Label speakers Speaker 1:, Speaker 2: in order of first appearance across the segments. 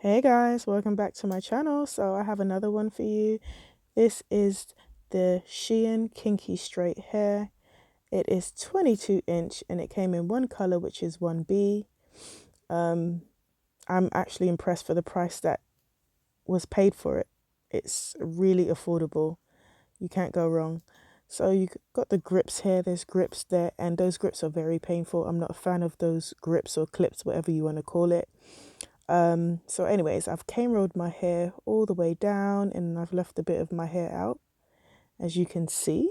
Speaker 1: Hey guys, welcome back to my channel. So I have another one for you. This is the Shein Kinky straight hair. It is 22" and it came in one color, which is 1B. I'm actually impressed for the price that was paid for it. It's really affordable. You can't go wrong. So you got the grips here, there's grips there, and those grips are very painful. I'm not a fan of those grips or clips, whatever you want to call it. So anyways, I've cane rolled my hair all the way down and I've left a bit of my hair out, as you can see.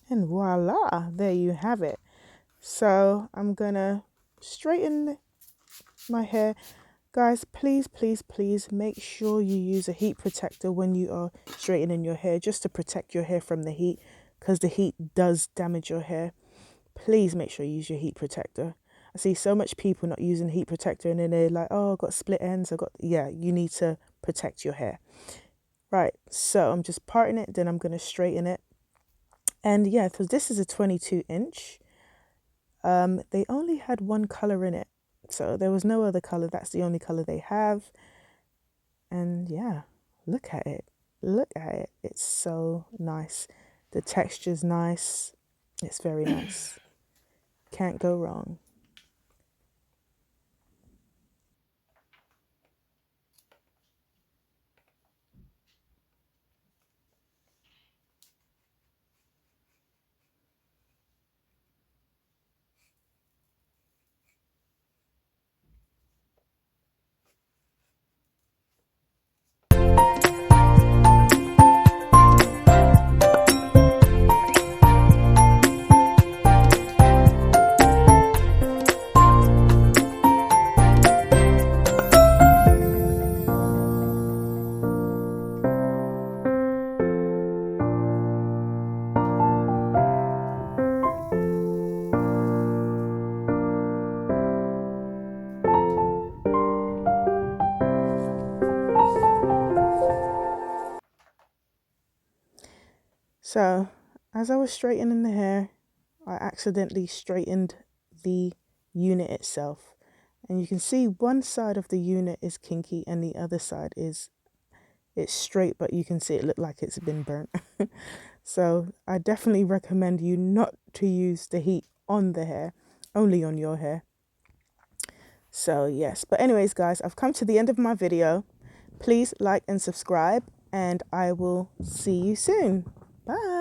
Speaker 1: And voila, there you have it. So I'm gonna straighten my hair. Guys, please, please, please make sure you use a heat protector when you are straightening your hair, just to protect your hair from the heat, because the heat does damage your hair. Please make sure you use your heat protector. I see so much people not using heat protector and then they're like, oh, I've got split ends. Yeah, you need to protect your hair. Right, so I'm just parting it, then I'm going to straighten it. And yeah, because this is a 22". They only had one color in it. So there was no other color. That's the only color they have. And yeah, look at it. Look at it. It's so nice. The texture's nice. It's very nice. Can't go wrong. So, as I was straightening the hair, I accidentally straightened the unit itself. And you can see one side of the unit is kinky and the other side it's straight, but you can see it look like it's been burnt. So I definitely recommend you not to use the heat on the hair, only on your hair. So yes, but anyways guys, I've come to the end of my video. Please like and subscribe and I will see you soon. Bye.